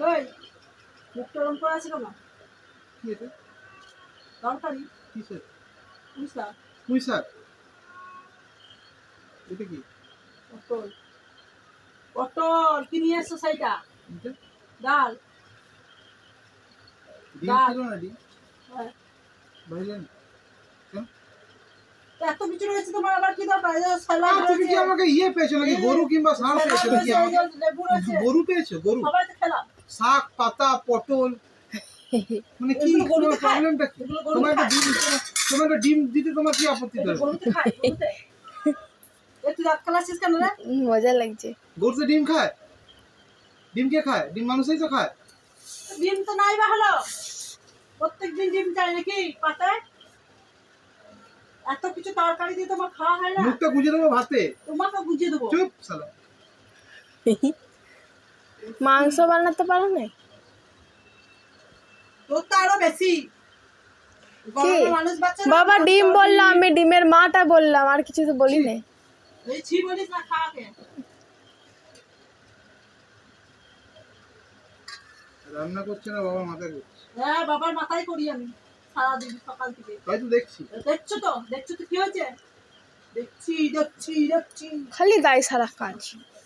ওই মুখটা রং করা আছে কেন? কি এটা? তরকারি কিসের? পুঁই শাক। পুঁই শাক? এটা কি? পটল। পটল কি নিয়ে এসছো সেইটা? এটা? ডাল। ডিম ডাল। ছিল না ডিম? হ্যাঁ। ভাইলেন? কেন? এত কিছু রয়েছে তোমার আবার কি দরকার? এই যে স্যালাড তুমি রয়েছে। কি আমাকে পেয়েছো নাকি? গরু কিংবা ষাঁড় পেয়েছো নাকি স্যালাড আমাকে? রয়েছে, লেবু রয়েছে। গরু পেয়েছো? গরু? সবাই তো খেলাম। শাক, পাতা, পটল মানে কি এগুলো গরুতে তোমার খায়? প্রবলেমটা কি? এগুলো তোমার গরুতে একটা খায়? তোমার একটা ডিম দিতে তোমার কি আপত্তি এগুলো ধরে? গরুতে খায়? গরুতে? একটু দাঁত কালাচ্ছিস কেন রে? মজা লাগছে। গরুতে ডিম খায়? ডিম কে খায়? ডিম মানুষই তো খায়। ডিম তো নাই বা হলো। প্রত্যেকদিন ডিম চাই নাকি পাতায়? এত কিছু তরকারি দিয়ে তোমার খাওয়া হয় না? মুখটা গুজে দেবো ভাতে। তোমাকে বুঝিয়ে দেবো। চুপ শালা। মাংস বানাতে পারো না? তোর তো আরো বেশি। গরমে মানুষ বাচ্চা না, বাবা ডিম বললাম, আমি ডিমের মাটা বললাম, আর কিছু তো বলি না। এই ছি বলিস না, খাওয়াকে। রান্না করছে না বাবা, মাথায় করছে। হ্যাঁ, বাবার মাথায় করি আমি সারাদিন সকাল থেকে। তাই তো দেখছি। দেখছো তো কি হয়েছে? দেখছি। খালি গায়ে সারা কাজ,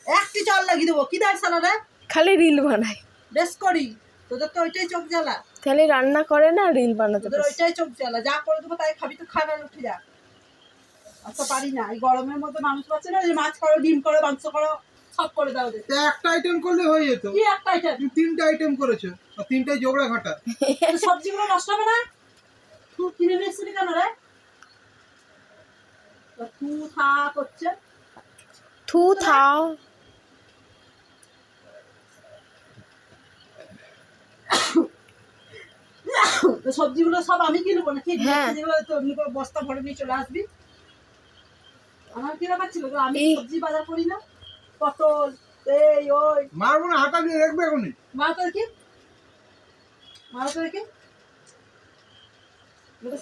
একটি জল লাগিয়ে দেবো। কি দেয় সালা রে? খালি রিল বানায়। বেশ করি। তোদের তো ওইটাই চোখ জ্বালা। খালি রান্না করে না, রিল বানাতে তোদের পারে। ওইটাই চোখ জ্বালা। যা করে দেবো তাই খাবি, তো খাবে না, উঠে যা। আচ্ছা পারি না, এই গরমের মধ্যে মানুষ পাচ্ছে না, যে মাছ করো, ডিম করো, মাংস করো, সব করে দাও ওদের। তা একটা আইটেম করলে হয়ে যেত। কি একটা আইটেম? তুমি তিনটা আইটেম করেছো, আর তিনটাই জোগড়া ঘাটা। সবজিগুলো নষ্ট হবে না? তুই কিনে নিয়ে এসছিলি কেন রে? তু থা করছে। থু থাও। তো সবজিগুলো সব আমি কিনবো নাকি? হ্যাঁ। যেগুলো তো এমনি করে বস্তা ভরে নিয়ে চলে আসবি। আমার কি ব্যাপার ছিল? আমি সবজি বাজার করি না। পটল, এই ওই। মারবো না, হাঁটা দিয়ে রাখবে এখনই। মারো তো দেখি।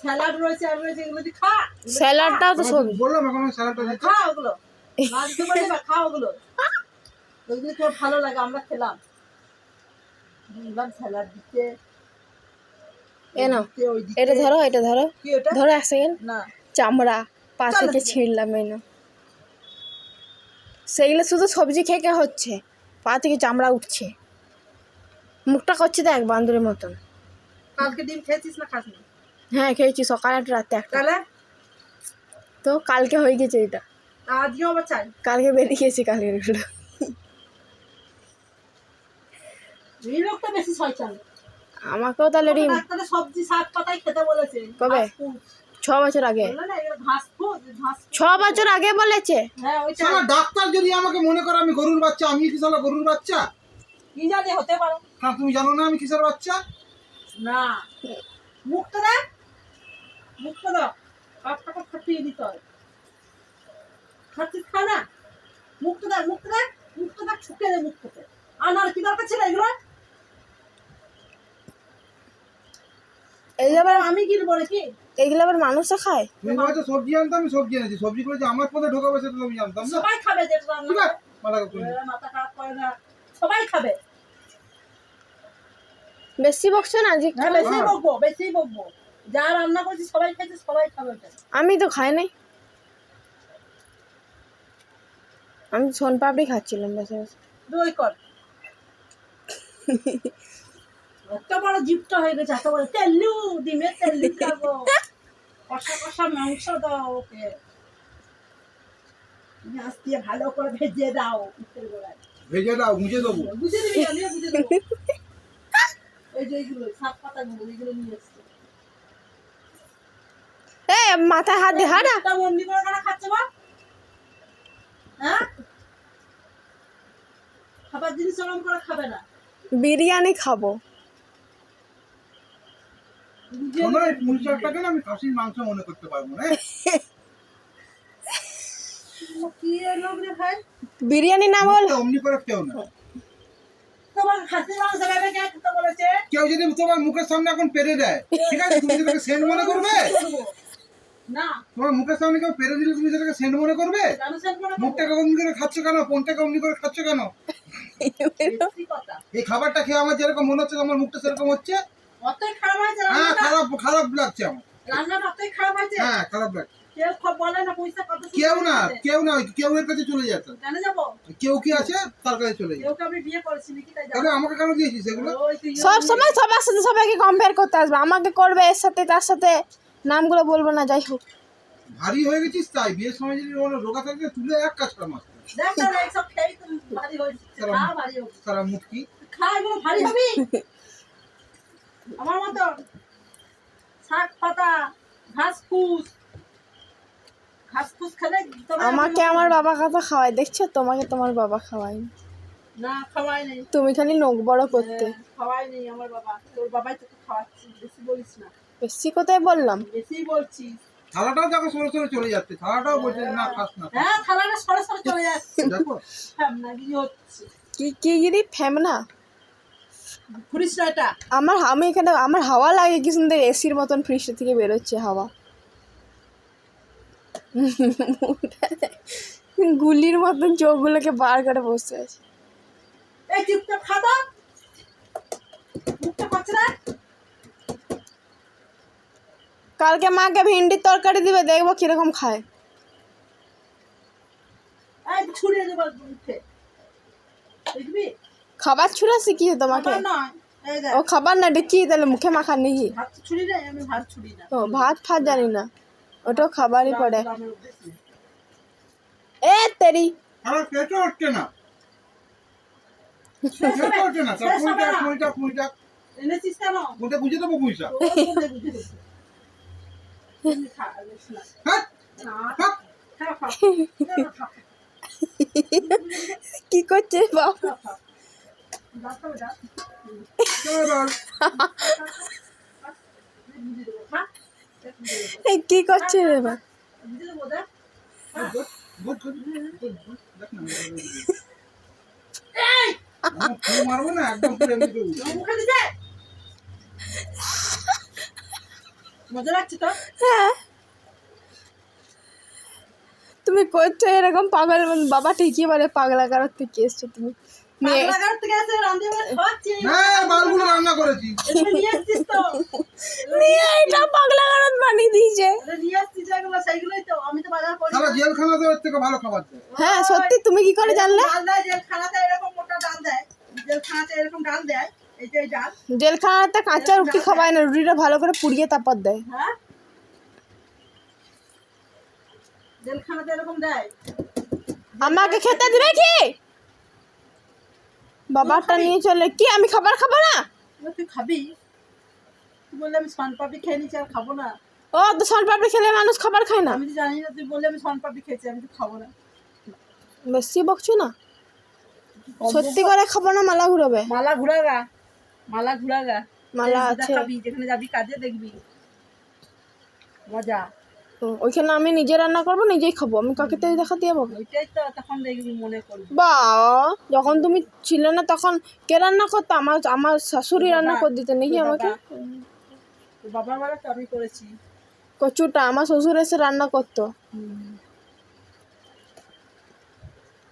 স্যালাড রয়েছে আর রয়েছে, এগুলো দিয়ে খা। স্যালাডটাও তো সবজি। বললাম এখন স্যালাডটা দিতে। খা ওগুলো। না দিতে পারলে বা খা ওগুলো। ওইগুলো তোর ভালো লাগে, আমরা খেলাম। স্যালাড দিতে। এ নাও, এটা ধরো, এটা ধরো। কি ওটা? ধরো এক সেকেন্ড। না। চামড়া পা চলো থেকে ছিঁড়লাম, এই নাও। সেইগুলো শুধু সবজি খেয়ে হচ্ছে, পা থেকে চামড়া উঠছে, মুখটা করছে দেখ বান্দরের মতন। কালকে ডিম খেয়েছিস না খাসনি? হ্যাঁ খেয়েছি, সকাল একটা রাতে একটা। তাহলে তো কালকে হয়ে গেছে এটা। আজকেও আবার চাই? কালকে বেরিয়ে গেছি, কালকের এগুলো। এই লোকটা বেশি শয়তান। আমাকেও তাহলে ডিম ডাক্তারে সবজি শাক পাতাই খেতে বলেছে। কবে? 6 বছর আগে। বললো না এগুলো ঘাস ফুড, ঘাস। 6 বছর আগে বলেছে। হ্যাঁ ওইটা। শালা ডাক্তার যদি আমাকে মনে করে আমি গরুর বাচ্চা, আমি কি শালা গরুর বাচ্চা? কি জানি, হতে পারে। হ্যাঁ, তুমি জানো না আমি কিসের বাচ্চা? না, মুখটা দেখ, মুখটা দাও। কাপটাকে ফাটিয়ে দিতে হয়। খাচ্ছিস খা না। মুখটা দেখ, ছুকে দে মুখটাতে। আনার কি দরকার ছিল এগুলো? এইগুলো আবার আমি কিনবো নাকি? এইগুলো আবার মানুষও খায়। তুমি বলছো সবজি আনতে, আমি সবজি এনেছি। সবজি করে যে আমার পথে ঢোকাবে সেটা তো আমি জানতাম না। সবাই খাবে, যেটা রান্না ঠিক করে। আছে, মাথা কাটুন। মাথা খারাপ করে না, সবাই খাবে। বেশি বকছো না যে। হ্যাঁ, বেশি বকবো। যা রান্না করছি সবাই খাইছে, সবাই খাবে ওটা। আমি তো খাই নাই, আমি সোনপাপড়ি খাচ্ছিলাম বসে বসে। দই কর। এত বড় জিপটা হয়ে গেছে, এত বড় তেল্লু, ডিমের তেল্লু খাবো। কষা মাংস দাও ওকে। পেঁয়াজ দিয়ে ভালো করে ভেজে দাও। ভেজে দাও, মুজে দেবো। বুঝে দিবি, আমিও বুঝে দেবো। এই যে এইগুলো শাক পাতাগুলো, এগুলো নিয়ে এসছে। এ মাথায় হাত দিয়ে হাঁটা। একটা বন্দি করে কারা খাচ্ছে বা? হ্যাঁ, খাবার জিনিস ওরম করে খাবে না। বিরিয়ানি খাবো। শোনো, এই পুঁই শাকটাকে না আমি খাসির মাংস মনে করতে পারবো না। কি লোক রে ভাই? বিরিয়ানি না বল। অমনি করে কেউ না। তোমার খাসির মাংস ভেবে কে খেতে বলেছে? কেউ যদি তোমার মুখের সামনে এখন পেরে দেয়, ঠিক আছে, তুমি সেটাকে সেন্ট মনে করবে? না তোমার মুখের সামনে কেউ পেরে দিলে তুমি সেটাকে সেন্ট মনে করবে? কেন সেন্ট মনে করবো? মুখটাকে অমনি করে খাচ্ছ কেন? ফোনটাকে অমনি করে খাচ্ছ কেন? বেশি কথা। এই খাবারটা খেয়ে আমার যেরকম মনে হচ্ছে আমার মুখটা সেরকম হচ্ছে। অতই খারাপ হয়েছে হ্যাঁ, রান্নাটা? খারাপ খারাপ লাগছে আমার। রান্নাটা অতই খারাপ হয়েছে? হ্যাঁ, খারাপ লাগছে। কেউ বলে না পয়সা কত সুন্দর কেউ না, হয়েছে? কেউ না, কেউ এর কাছে চলে যাচ্ছে। কেন যাবো? কেউ কি আছে তার কাছে চলে যায়। কেউকে আমি বিয়ে করেছি নাকি তাই যাবো? তাহলে আমাকে কেন দিয়েছিস এগুলো? ওই তুই সব সময় সবার সাথে সবাইকে কম্পেয়ার করতে আসবে, আমাকে করবে এর সাথে তার সাথে, নামগুলো বলবো না, যাই হোক। ভারী হয়ে গেছিস তাই বিয়ের সময় যদি ওর রোগা থাকলে তুলে এক কাজ কর মাছ দেখ না রে, এইসব খেয়েই তো ভারী হয়েছে। খা ভারী হবে। সারা মুটকি। খা, এগুলো ভারী হবি। আমার মতো শাক পাতা ঘাস ফুস খেলে তবে আমাকে আমার বাবা কথা খাওয়ায়, দেখছো? তোমাকে তোমার বাবা খাওয়ায় না খাওয়াই নেই। তুমি খালি নখ বড় করতে। খাওয়াই নেই আমার বাবা, তোর বাবাই তোকে খাওয়াচ্ছি, বেশি বলিস না। বেশি কোথায় বললাম? বেশি বলছিস। থালাটাও দেখো সরে সরে চলে যাচ্ছে, থালাটাও বলছে না খাস না। হ্যাঁ থালাটা সরে সরে চলে যাচ্ছে। দেখো ফ্যামনাগিরি হচ্ছে। কি গিরি ফেমনা? ঘুরিস না এটা। আমি এখানে আমার হাওয়া লাগে কি সুন্দর, এসির মতন ফ্রিজ থেকে বেরোচ্ছে হাওয়া। গুলির মতন চোখগুলোকে বার করে বসে আছে। এই চুপচাপ খা তো। মুখটা পাচ্ছে না। কালকে মাকে ভিন্ডির তরকারি দিবে, দেখবো কিরকম খায়। এই ছুঁড়ে দেবো মুখে। দেখবি? খাবার ছুঁড়া শিখিয়ে তোমাকে? খাবার নয়। এই দেখ। ও খাবার না, এটা কি তাহলে মুখে মাখার নাকি? ভাত ছুরি নেই, আমি ভাত ছুরি না। ও ভাত ফাত জানি না, ওটাও খাবারই পড়ে। গ্রামের অভ্যেস নেই। এ তেরি, আমার পেটে হচ্ছে না, পেটে হচ্ছে না। শেষ হবে না। কুইটা এনেছিস কেন? ওটা বুঝে দেবো পয়সা। তোর জন্য বুঝে দেবো। তুমি খা, বেশ না। হ্যাঁ, না, হ্যাঁ। খা, খা। খা, কি করছে বাবা? খা, খা। যা খাবে যা। চলো এবার। বুঝে দেবো, খা। দেখ, বুঝে দেবো। এই কি করছে রে বা? বুঝে দেবো, দেখ। দেখ না, এই! আমার ফু মারবো না, একদম পুরো এমনি করে উঠবে। আমার মুখে দিছে? মজা লাগছে তো? হ্যাঁ, তুমি করছো এরকম পাগল মন। বাবা ঠিকই বলে পাগলা কারোর থেকে এসছো তুমি। নিয়ে পাগলাগার থেকে এসে রাঁধে বলে খাওয়াচ্ছি। হ্যাঁ, মালগুলো রান্না করেছি। এগুলো নিয়ে এসছিস তো? নিয়ে এটা পাগলা কারোর বানিয়ে দিয়েছে। এগুলো নিয়ে এসছিস যেগুলো, সেইগুলোই তো। আমি তো বাজার করি সারা না। জেলখানাতে ওর থেকে ভালো খাবার দেয়। হ্যাঁ সত্যি, তুমি কি করে জানলে? ডাল দেয়, জেলখানাতে এরকম মোটা ডাল দেয়। জেলখানাতে এরকম ডাল দেয়। এই যে এই ডাল। জেলখানাতে কাঁচা রুটি খাওয়ায় না, রুটিটা ভালো করে পুড়িয়ে তারপর দেয়। হ্যাঁ? জেলখানাতে এরকম দেয়। আমাকে খেতে দিবে কি? বাবারটা নিয়ে চলে কি? আমি খাবার খাবো না? এবার তুই খাবি? তুই বললে আমি সনপাপড়ি খেয়ে নিচ্ছি আর খাবো না। ও তো সনপাপড়ি খেলে মানুষ খাবার খায় না। আমি তো জানি না, তুই বললে আমি সনপাপড়ি খেয়েছি, আমি তো খাবো না। বেশি বকছো না, সত্যি করে খাবো না, মালা ঘুরবে। মালা ঘুরাগা, মালা ঘুরাগা। মালা এই আছে। দেখাবি, যেখানে যাবি কাজে দেখবি মজা। ওইখানে আমি নিজে রান্না করবো, নিজেই খাবো, আমি কাকে তো দেখাতে যাবো? ওইটাই তো তখন দেখবি, মনে করবি। বা যখন তুমি ছিলে না তখন কে রান্না করতো? আমার শাশুড়ি রান্না করে দিতে নাকি আমাকে? তোর বাবার বেলা তো আমি করেছি। কচুটা আমার শ্বশুর এসে রান্না করতো।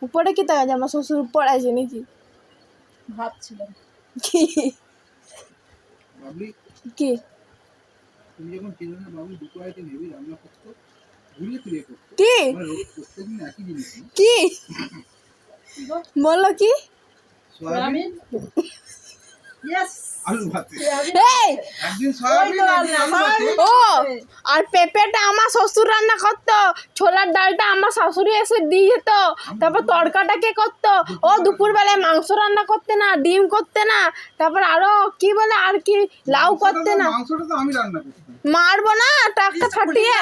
উপরে কি তাকাচ্ছে? আমার শ্বশুর উপরে আছে নাকি? ভাবছিলাম কি বাবলি, কি তুমি যখন চেনো না বাবলি দুটো আইটেম হেভি রান্না করতো, ঘুরিয়ে ফিরিয়ে করতো। কি মানে প্রত্যেকদিন একই জিনিস। কি বলো কি? সয়াবিন, ইয়েস আলু ভাতে। এই একদিন সয়াবিন, একদিন আলু ভাতে। ও আর পেঁপেটা আমার শ্বশুর রান্না করতো, ছোলার ডালটা আমার শাশুড়ি এসে দিয়ে যেত, তারপর তড়কাটা কে করতো? ও দুপুরবেলায় মাংস রান্না করতে না, ডিম করতে না, তারপর আরো কি বলে আর কি, লাউ করতে না। মাংসটা তো আমি রান্না করতাম। মারবো না টাকটা খাটিয়ে।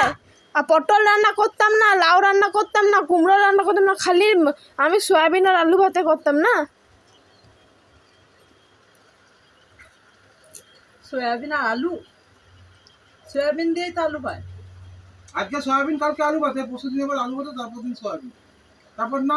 আর পটল রান্না করতাম না, লাউ রান্না করতাম না, কুমড়ো রান্না করতাম না, খালি আমি সয়াবিন আর আলু ভাতে করতাম না। সয়াবিন আর আলু, সয়াবিন দিয়েই তো আলু পায়। আজকে সয়াবিন, কালকে আলু ভাতে, পরশু দিন আবার আলু ভাতে, তারপর দিন সয়াবিন, তারপর না